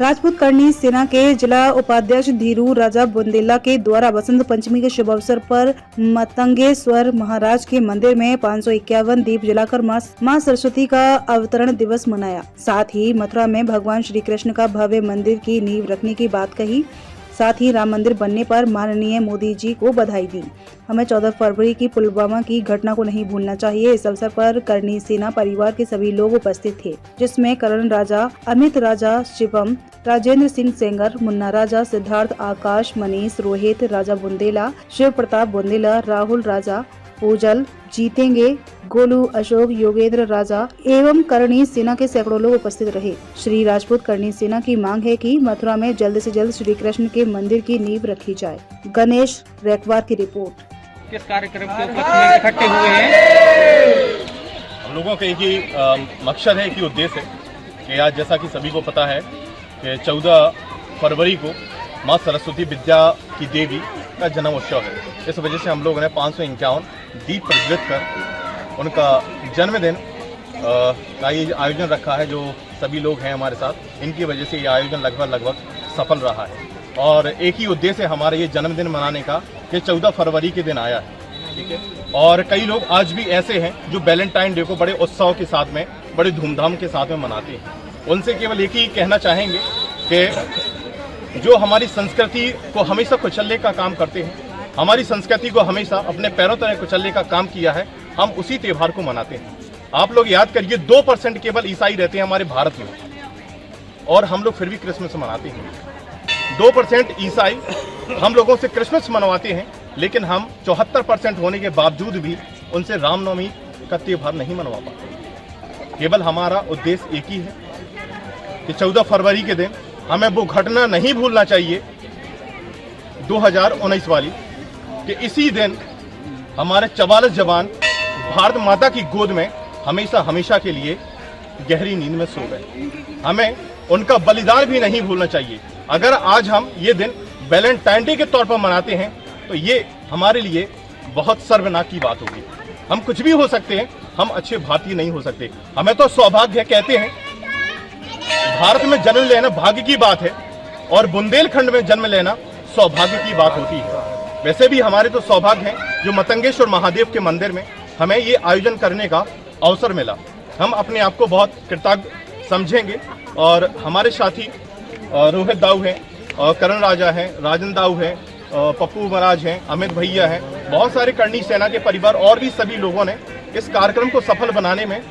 राजपूत करनी सेना के जिला उपाध्यक्ष धीरू राजा बुंदेला के द्वारा बसंत पंचमी के शुभ अवसर पर मतंगेश्वर महाराज के मंदिर में 551 दीप जलाकर मां सरस्वती का अवतरण दिवस मनाया। साथ ही मथुरा में भगवान श्री कृष्ण का भव्य मंदिर की नींव रखने की बात कही। साथ ही राम मंदिर बनने पर माननीय मोदी जी को बधाई दी। हमें 14 फरवरी की पुलवामा की घटना को नहीं भूलना चाहिए। इस अवसर पर करनी सेना परिवार के सभी लोग उपस्थित थे, जिसमें करण राजा, अमित राजा, शिवम, राजेंद्र सिंह सेंगर, मुन्ना राजा, सिद्धार्थ, आकाश, मनीष, रोहित, राजा बुंदेला, शिव प्रताप बुंदेला, राहुल राजा, पूजल, जीतेंगे, गोलू, अशोक, योगेंद्र राजा एवं करणी सेना के सैकड़ों लोग उपस्थित रहे। श्री राजपूत करणी सेना की मांग है कि मथुरा में जल्द से जल्द श्री कृष्ण के मंदिर की नींव रखी जाए। गणेश रेकवार की रिपोर्ट। किस कार्यक्रम के उपलक्ष्य में इकट्ठे हुए हैं? हम लोगों का एक ही मकसद है, एक ही उद्देश्य है कि आज जैसा कि सभी को पता है कि 14 फरवरी को माँ सरस्वती विद्या की देवी का जन्म उत्सव है। इस वजह से हम लोगों ने 551 दीप प्रज्वलित कर उनका जन्मदिन का ये आयोजन रखा है। जो सभी लोग हैं हमारे साथ, इनकी वजह से ये आयोजन लगभग सफल रहा है। और एक ही उद्देश्य है हमारे ये जन्मदिन मनाने का कि 14 फरवरी के दिन आया है, ठीक है। और कई लोग आज भी ऐसे हैं जो वैलेंटाइन डे को बड़े उत्साह के साथ में, बड़े धूमधाम के साथ में मनाते हैं। उनसे केवल एक ही कहना चाहेंगे कि जो हमारी संस्कृति को हमेशा कुचलने का काम करते हैं, हमारी संस्कृति को हमेशा अपने पैरों तले कुचलने का काम किया है, हम उसी त्योहार को मनाते हैं। आप लोग याद करिए, 2% केवल ईसाई रहते हैं हमारे भारत में, और हम लोग फिर भी क्रिसमस मनाते हैं। 2% ईसाई हम लोगों से क्रिसमस मनवाते हैं, लेकिन हम 74% होने के बावजूद भी उनसे रामनवमी का त्योहार नहीं मनवा पाते। केवल हमारा उद्देश्य एक ही है कि 14 फरवरी के दिन हमें वो घटना नहीं भूलना चाहिए 2019 वाली, कि इसी दिन हमारे 44 जवान भारत माता की गोद में हमेशा के लिए गहरी नींद में सो गए। हमें उनका बलिदान भी नहीं भूलना चाहिए। अगर आज हम ये दिन वैलेंटाइन डे के तौर पर मनाते हैं तो ये हमारे लिए बहुत शर्मनाक की बात होगी। हम कुछ भी हो सकते हैं, हम अच्छे भारतीय नहीं हो सकते। हमें तो सौभाग्य है, कहते हैं भारत में जन्म लेना भाग्य की बात है, और बुंदेलखंड में जन्म लेना सौभाग्य की बात होती है। वैसे भी हमारे तो सौभाग्य है जो मतंगेश्वर महादेव के मंदिर में हमें ये आयोजन करने का अवसर मिला। हम अपने आप को बहुत कृतज्ञ समझेंगे। और हमारे साथी रोहित दाऊ हैं, करण राजा हैं, राजन दाऊ हैं, पप्पू महाराज हैं, अमित भैया हैं, बहुत सारे करनी सेना के परिवार और भी सभी लोगों ने इस कार्यक्रम को सफल बनाने में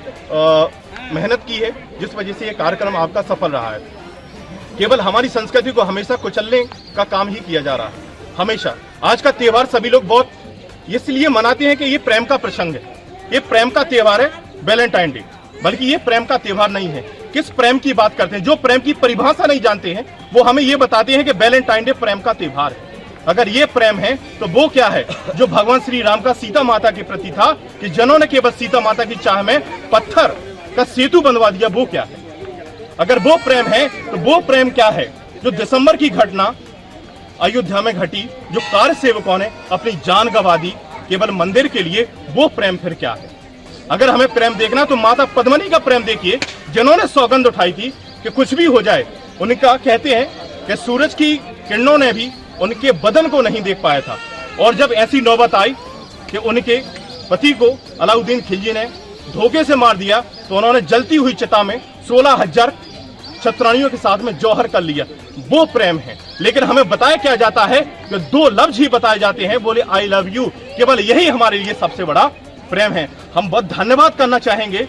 मेहनत की है, जिस वजह से ये कार्यक्रम आपका सफल रहा है। केवल हमारी संस्कृति को हमेशा कुचलने का काम ही किया जा रहा है, हमेशा। आज का त्योहार सभी लोग बहुत इसलिए मनाते हैं कि ये प्रेम का प्रसंग है, ये प्रेम का त्योहार है वैलेंटाइन डे, बल्कि ये प्रेम का त्योहार नहीं है। किस प्रेम की बात करते हैं? जो प्रेम की परिभाषा नहीं जानते हैं वो हमें ये बताते हैं कि वैलेंटाइन डे प्रेम का त्योहार है। अगर ये प्रेम है तो वो क्या है जो भगवान श्री राम का सीता माता के प्रति था, कि जिन्होंने केवल सीता माता की चाह में पत्थर का सेतु बनवा दिया, वो क्या है? अगर वो प्रेम है तो वो प्रेम क्या है जो दिसंबर की घटना अयोध्या में घटी, जो कार्य सेवकों ने अपनी जान गंवा दी केवल मंदिर के लिए, वो प्रेम फिर क्या है? अगर हमें प्रेम देखना तो माता पद्मिनी का प्रेम देखिए, जिन्होंने सौगंध उठाई थी कि कुछ भी हो जाए। उनका कहते हैं कि सूरज की किरणों ने भी उनके बदन को नहीं देख पाया था, और जब ऐसी नौबत आई कि उनके पति को अलाउद्दीन खिलजी ने धोखे से मार दिया, तो उन्होंने जलती हुई चिता में 16,000 छत्राणियों के साथ में जौहर कर लिया। वो प्रेम है। लेकिन हमें बताया क्या जाता है कि 2 लफ्ज ही बताए जाते हैं, बोले आई लव यू। केवल यही हमारे लिए सबसे बड़ा प्रेम है। हम बहुत धन्यवाद करना चाहेंगे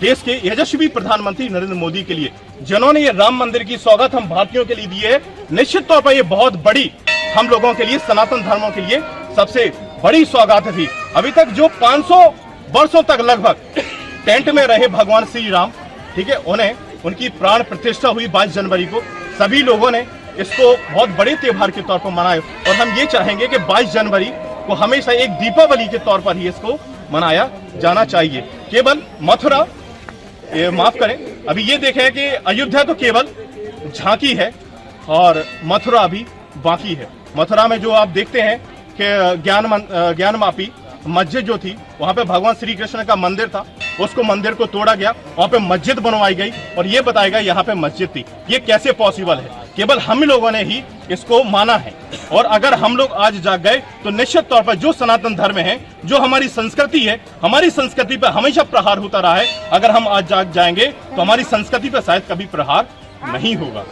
देश के यशस्वी प्रधानमंत्री नरेंद्र मोदी के लिए, जिन्होंने ये राम मंदिर की सौगात हम भारतीयों के लिए दी है। निश्चित तौर पर ये बहुत बड़ी हम लोगों के लिए, सनातन धर्मों के लिए सबसे बड़ी सौगात थी। अभी तक जो 500 वर्षों तक लगभग टेंट में रहे भगवान श्री राम, ठीक है, उन्हें उनकी प्राण प्रतिष्ठा हुई 22 जनवरी को। सभी लोगों ने इसको बहुत बड़े त्योहार के तौर पर मनाया, और हम ये चाहेंगे कि 22 जनवरी को हमेशा एक दीपावली के तौर पर ही इसको मनाया जाना चाहिए। केवल मथुरा, माफ करें, अभी ये देखें कि अयोध्या तो केवल झांकी है और मथुरा अभी बाकी है। मथुरा में जो आप देखते हैं कि ज्ञानमापी मस्जिद जो थी वहां पे भगवान श्री कृष्ण का मंदिर था, उसको मंदिर को तोड़ा गया, वहां पे मस्जिद बनवाई गई और ये बताया गया यहाँ पे मस्जिद थी। ये कैसे पॉसिबल है? केवल हम लोगों ने ही इसको माना है। और अगर हम लोग आज जाग गए तो निश्चित तौर पर जो सनातन धर्म है, जो हमारी संस्कृति है, हमारी संस्कृति पर हमेशा प्रहार होता रहा है, अगर हम आज जाग जाएंगे तो हमारी संस्कृति पर शायद कभी प्रहार नहीं होगा।